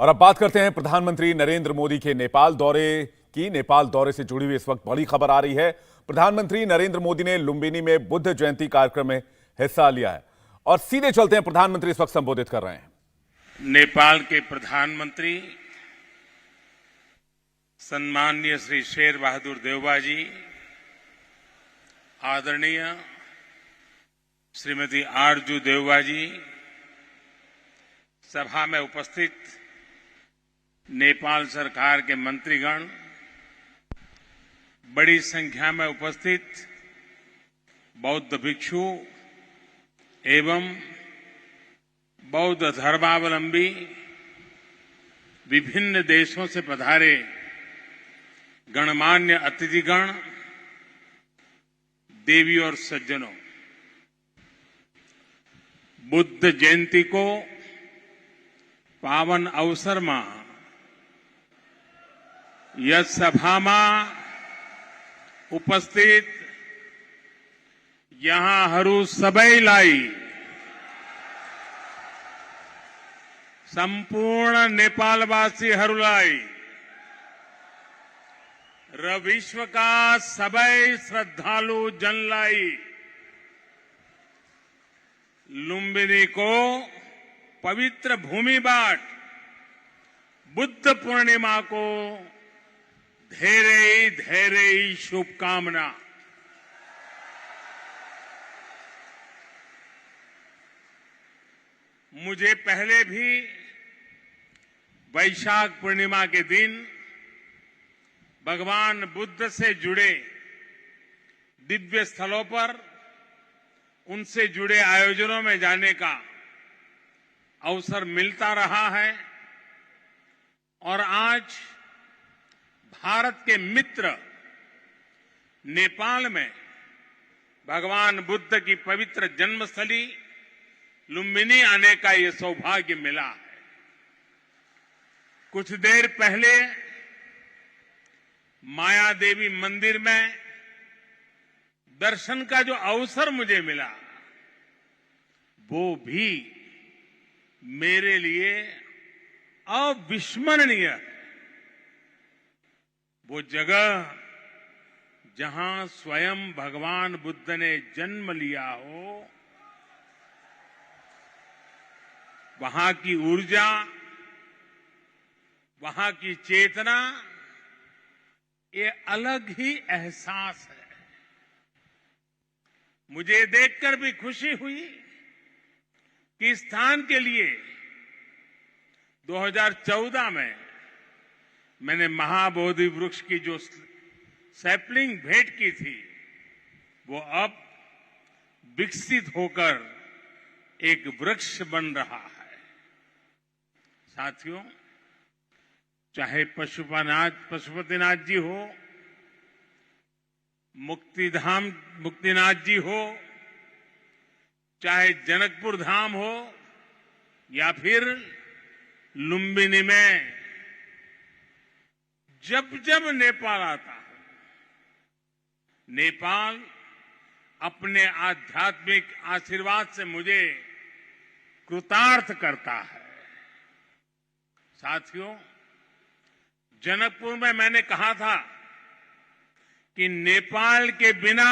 और अब बात करते हैं प्रधानमंत्री नरेंद्र मोदी के नेपाल दौरे की। नेपाल दौरे से जुड़ी हुई इस वक्त बड़ी खबर आ रही है। प्रधानमंत्री नरेंद्र मोदी ने लुंबिनी में बुद्ध जयंती कार्यक्रम में हिस्सा लिया है और सीधे चलते हैं, प्रधानमंत्री इस वक्त संबोधित कर रहे हैं। नेपाल के प्रधानमंत्री सम्माननीय श्री शेर बहादुर देउबा जी, आदरणीय श्रीमती आरजू देउबा जी, सभा में उपस्थित नेपाल सरकार के मंत्रीगण, बड़ी संख्या में उपस्थित बौद्ध भिक्षु एवं बौद्ध धर्मावलंबी, विभिन्न देशों से पधारे गणमान्य अतिथिगण, देवी और सज्जनों, बुद्ध जयंती को पावन अवसर में यस सभा में उपस्थित यहाँ सबैलाई संपूर्ण नेपालवासीहरूलाई र विश्वका सबै श्रद्धालु जनलाई लुम्बिनीको पवित्र भूमिबाट बुद्ध पूर्णिमाको धेरै धेरै शुभकामना। मुझे पहले भी वैशाख पूर्णिमा के दिन भगवान बुद्ध से जुड़े दिव्य स्थलों पर उनसे जुड़े आयोजनों में जाने का अवसर मिलता रहा है और आज भारत के मित्र नेपाल में भगवान बुद्ध की पवित्र जन्मस्थली लुम्बिनी आने का ये सौभाग्य मिला है। कुछ देर पहले माया देवी मंदिर में दर्शन का जो अवसर मुझे मिला, वो भी मेरे लिए अविस्मरणीय है। वो जगह जहां स्वयं भगवान बुद्ध ने जन्म लिया हो, वहां की ऊर्जा, वहां की चेतना, ये अलग ही एहसास है। मुझे देखकर भी खुशी हुई कि इस स्थान के लिए 2014 में मैंने महाबोधि वृक्ष की जो सैपलिंग भेंट की थी, वो अब विकसित होकर एक वृक्ष बन रहा है। साथियों, चाहे पशुपतिनाथ जी हो, मुक्तिनाथ जी हो, चाहे जनकपुर धाम हो या फिर लुम्बिनी में जब जब नेपाल आता है, नेपाल अपने आध्यात्मिक आशीर्वाद से मुझे कृतार्थ करता है। साथियों, जनकपुर में मैंने कहा था कि नेपाल के बिना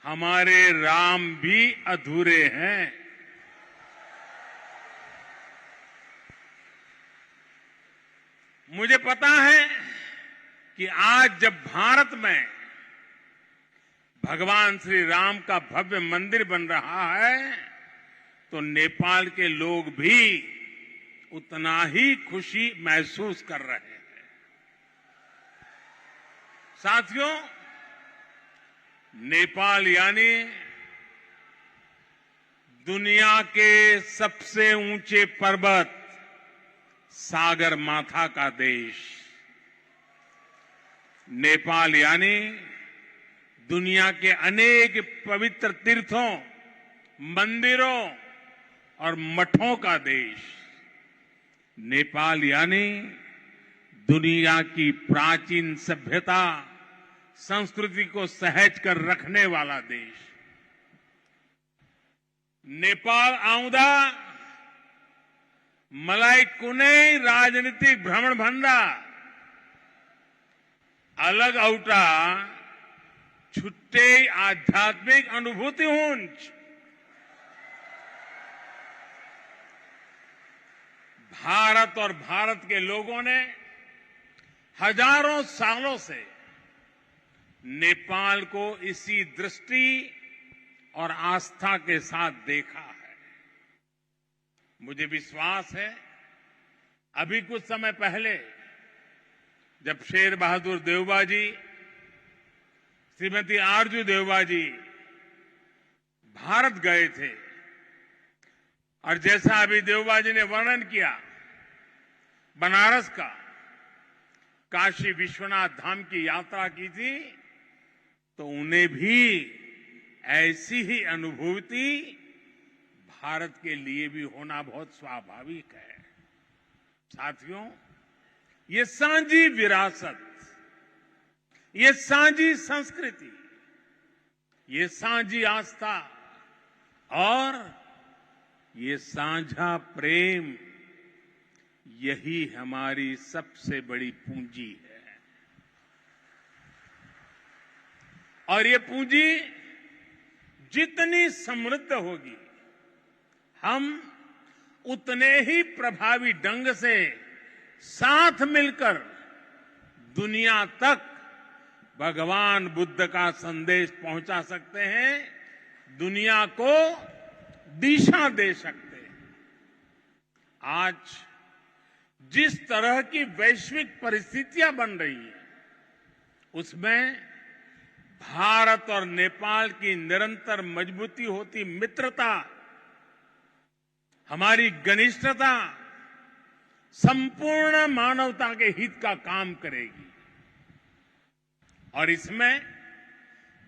हमारे राम भी अधूरे हैं। मुझे पता है कि आज जब भारत में भगवान श्री राम का भव्य मंदिर बन रहा है, तो नेपाल के लोग भी उतना ही खुशी महसूस कर रहे हैं। साथियों, नेपाल यानी दुनिया के सबसे ऊंचे पर्वत सागर माथा का देश। नेपाल यानी दुनिया के अनेक पवित्र तीर्थों, मंदिरों और मठों का देश। नेपाल यानी दुनिया की प्राचीन सभ्यता, संस्कृति को सहेज कर रखने वाला देश। नेपाल आउँदा मलाई कुनै राजनीतिक भ्रमण भन्दा अलग औटा छुट्टे आध्यात्मिक अनुभूति हुन्छ। भारत और भारत के लोगों ने हजारों सालों से नेपाल को इसी दृष्टि और आस्था के साथ देखा है। मुझे विश्वास है अभी कुछ समय पहले जब शेर बहादुर देवबा जी, श्रीमती आरजू देवबा जी भारत गए थे और जैसा अभी देवबा जी ने वर्णन किया बनारस का, काशी विश्वनाथ धाम की यात्रा की थी, तो उन्हें भी ऐसी ही अनुभूति भारत के लिए भी होना बहुत स्वाभाविक है। साथियों, ये साझी विरासत, ये साझी संस्कृति, ये साझी आस्था और ये साझा प्रेम, यही हमारी सबसे बड़ी पूंजी है। और ये पूंजी जितनी समृद्ध होगी, हम उतने ही प्रभावी ढंग से साथ मिलकर दुनिया तक भगवान बुद्ध का संदेश पहुंचा सकते हैं, दुनिया को दिशा दे सकते हैं। आज जिस तरह की वैश्विक परिस्थितियां बन रही हैं, उसमें भारत और नेपाल की निरंतर मजबूती होती मित्रता, हमारी घनिष्ठता संपूर्ण मानवता के हित का काम करेगी। और इसमें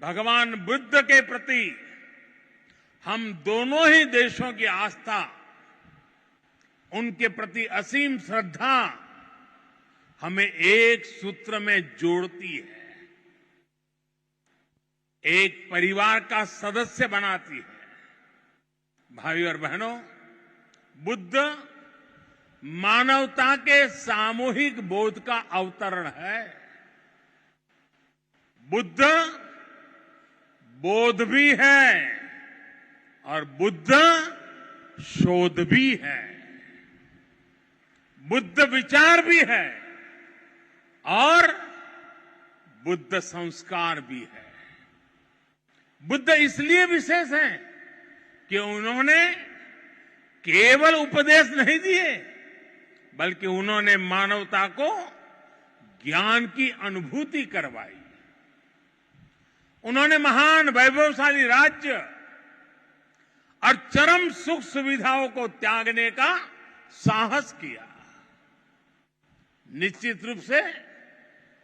भगवान बुद्ध के प्रति हम दोनों ही देशों की आस्था, उनके प्रति असीम श्रद्धा हमें एक सूत्र में जोड़ती है, एक परिवार का सदस्य बनाती है। भाई और बहनों, बुद्ध मानवता के सामूहिक बोध का अवतरण है। बुद्ध बोध भी है और बुद्ध शोध भी है, बुद्ध विचार भी है और बुद्ध संस्कार भी है। बुद्ध इसलिए विशेष हैं कि उन्होंने केवल उपदेश नहीं दिए, बल्कि उन्होंने मानवता को ज्ञान की अनुभूति करवाई। उन्होंने महान वैभवशाली राज्य और चरम सुख सुविधाओं को त्यागने का साहस किया। निश्चित रूप से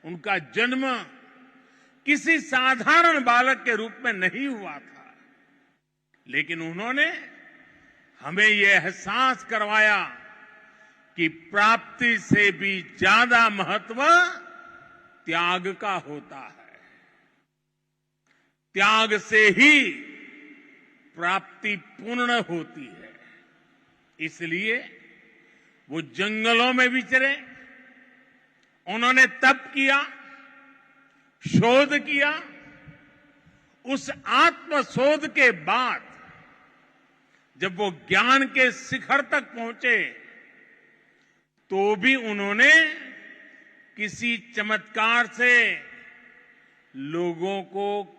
उनका जन्म किसी साधारण बालक के रूप में नहीं हुआ था, लेकिन उन्होंने हमें यह एहसास करवाया कि प्राप्ति से भी ज्यादा महत्व त्याग का होता है। त्याग से ही प्राप्ति पूर्ण होती है। इसलिए वो जंगलों में विचरे, उन्होंने तप किया, शोध किया। उस आत्मशोध के बाद जब वो ज्ञान के शिखर तक पहुंचे, तो भी उन्होंने किसी चमत्कार से लोगों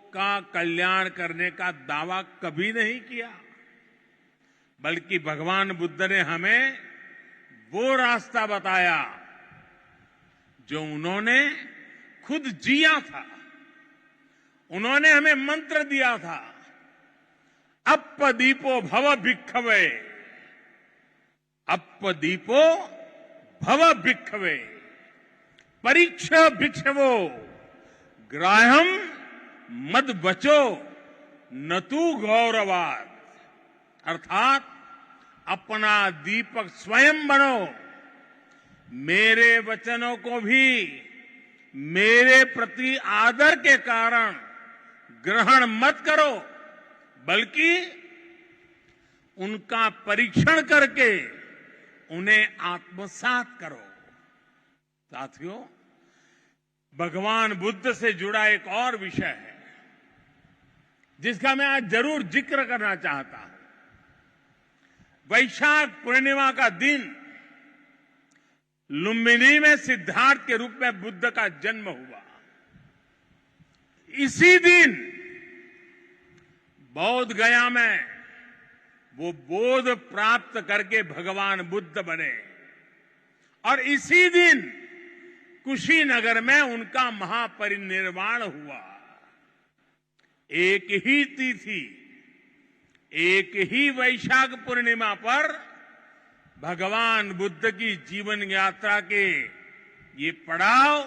का कल्याण करने का दावा कभी नहीं किया, बल्कि भगवान बुद्ध ने हमें वो रास्ता बताया जो उन्होंने खुद जिया था। उन्होंने हमें मंत्र दिया था, अप्पदीपो भव भिक्खवे, अप्पदीपो भव भिक्खवे, परीक्ष भिक्षवो, ग्राह्यम मद बचो न तू गौरवाद। अर्थात अपना दीपक स्वयं बनो, मेरे वचनों को भी मेरे प्रति आदर के कारण ग्रहण मत करो, बल्कि उनका परीक्षण करके उन्हें आत्मसात करो। साथियों, भगवान बुद्ध से जुड़ा एक और विषय है जिसका मैं आज जरूर जिक्र करना चाहता हूं। वैशाख पूर्णिमा का दिन लुम्बिनी में सिद्धार्थ के रूप में बुद्ध का जन्म हुआ। इसी दिन बौद्ध गया में वो बोध प्राप्त करके भगवान बुद्ध बने और इसी दिन कुशीनगर में उनका महापरिनिर्वाण हुआ। एक ही तिथि, एक ही वैशाख पूर्णिमा पर भगवान बुद्ध की जीवन यात्रा के ये पड़ाव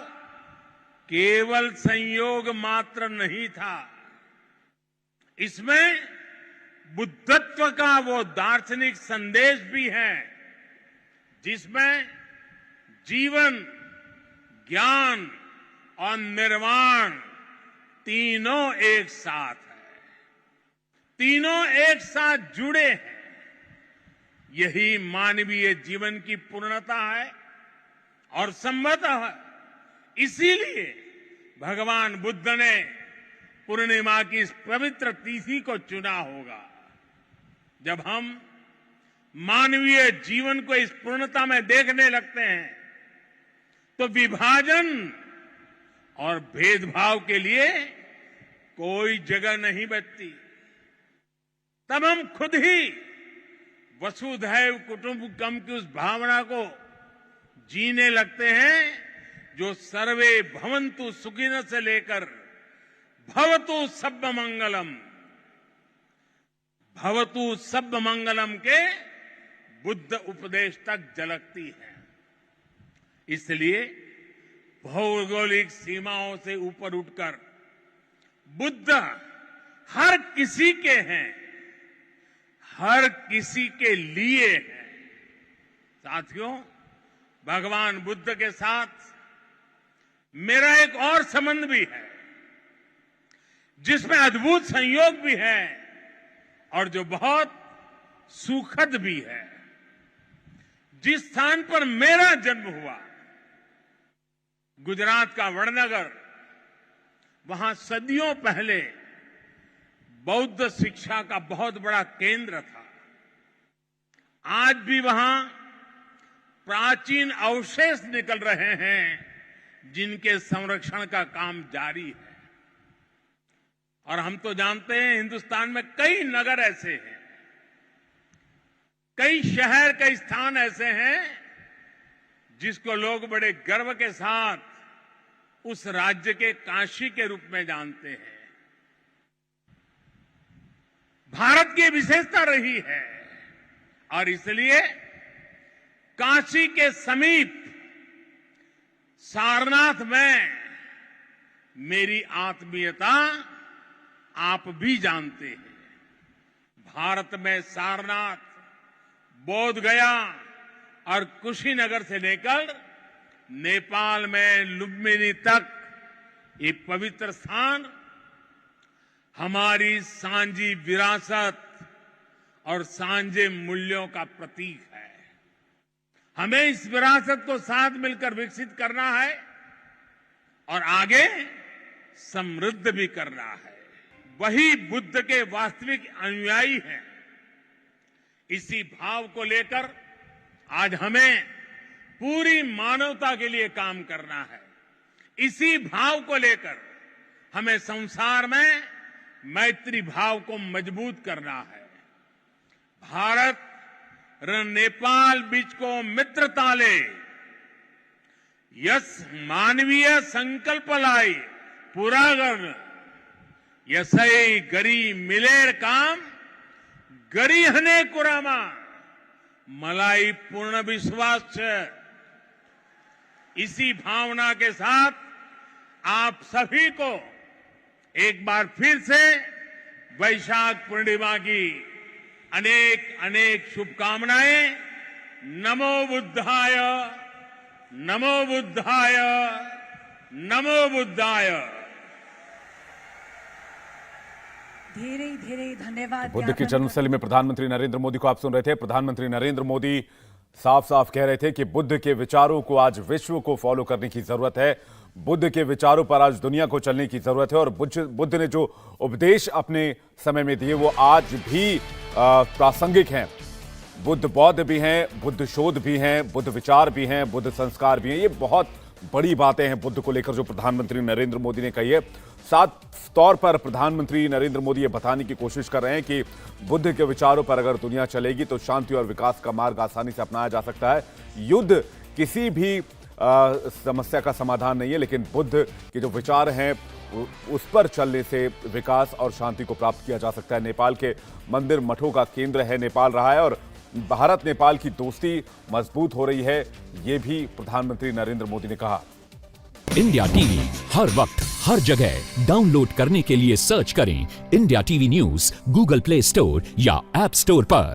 केवल संयोग मात्र नहीं था, इसमें बुद्धत्व का वो दार्शनिक संदेश भी है जिसमें जीवन, ज्ञान और निर्वाण तीनों एक साथ है, तीनों एक साथ जुड़े हैं। यही मानवीय जीवन की पूर्णता है और संभवतः इसीलिए भगवान बुद्ध ने पूर्णिमा की इस पवित्र तिथि को चुना होगा। जब हम मानवीय जीवन को इस पूर्णता में देखने लगते हैं तो विभाजन और भेदभाव के लिए कोई जगह नहीं बचती। तब हम खुद ही वसुधैव कुटुंबकम की उस भावना को जीने लगते हैं जो सर्वे भवन्तु सुखिनः से लेकर भवतु सब्ब मंगलम, भवतु सब्ब मंगलम के बुद्ध उपदेश तक झलकती है। इसलिए भौगोलिक सीमाओं से ऊपर उठकर बुद्ध हर किसी के हैं, हर किसी के लिए है। साथियों, भगवान बुद्ध के साथ मेरा एक और संबंध भी है जिसमें अद्भुत संयोग भी है और जो बहुत सुखद भी है। जिस स्थान पर मेरा जन्म हुआ, गुजरात का वडनगर, वहां सदियों पहले बौद्ध शिक्षा का बहुत बड़ा केंद्र था। आज भी वहां प्राचीन अवशेष निकल रहे हैं जिनके संरक्षण का काम जारी है। और हम तो जानते हैं हिंदुस्तान में कई नगर ऐसे हैं, कई शहर, कई स्थान ऐसे हैं जिसको लोग बड़े गर्व के साथ उस राज्य के काशी के रूप में जानते हैं। भारत की विशेषता रही है और इसलिए काशी के समीप सारनाथ में मेरी आत्मीयता आप भी जानते हैं। भारत में सारनाथ, बोध गया और कुशीनगर से लेकर नेपाल में लुम्बिनी तक ये पवित्र स्थान हमारी सांझी विरासत और सांझे मूल्यों का प्रतीक है। हमें इस विरासत को साथ मिलकर विकसित करना है और आगे समृद्ध भी करना है। वही बुद्ध के वास्तविक अनुयायी हैं। इसी भाव को लेकर आज हमें पूरी मानवता के लिए काम करना है। इसी भाव को लेकर हमें संसार में मैत्री भाव को मजबूत करना है। भारत र नेपाल बीच को मित्रता ले यस मानवीय संकल्प लाई पूरा कर यसई गरी मिलेर काम गरी हने कुरामा मलाई पूर्ण विश्वास है। इसी भावना के साथ आप सभी को एक बार फिर से वैशाख पूर्णिमा की अनेक अनेक शुभकामनाएं। नमो बुद्धाय, नमो बुद्धाय, नमो बुद्धाय। धेरै धेरै धन्यवाद। बुद्ध की जन्मस्थली में प्रधानमंत्री नरेंद्र मोदी को आप सुन रहे थे। प्रधानमंत्री नरेंद्र मोदी साफ साफ कह रहे थे कि बुद्ध के विचारों को आज विश्व को फॉलो करने की जरूरत है। बुद्ध के विचारों पर आज दुनिया को चलने की जरूरत है और बुद्ध ने जो उपदेश अपने समय में दिए वो आज भी प्रासंगिक हैं। बुद्ध बौद्ध भी हैं, बुद्ध शोध भी हैं, बुद्ध विचार भी हैं, बुद्ध संस्कार भी हैं। ये बहुत बड़ी बातें हैं बुद्ध को लेकर जो प्रधानमंत्री नरेंद्र मोदी ने कही है। साफ तौर पर प्रधानमंत्री नरेंद्र मोदी ये बताने की कोशिश कर रहे हैं कि बुद्ध के विचारों पर अगर दुनिया चलेगी तो शांति और विकास का मार्ग आसानी से अपनाया जा सकता है। युद्ध किसी भी समस्या का समाधान नहीं है, लेकिन बुद्ध के जो विचार हैं उस पर चलने से विकास और शांति को प्राप्त किया जा सकता है। नेपाल के मंदिर मठों का केंद्र है नेपाल रहा है और भारत नेपाल की दोस्ती मजबूत हो रही है, ये भी प्रधानमंत्री नरेंद्र मोदी ने कहा। इंडिया टीवी हर वक्त हर जगह डाउनलोड करने के लिए सर्च करें India TV news Google play store या ऐप स्टोर पर।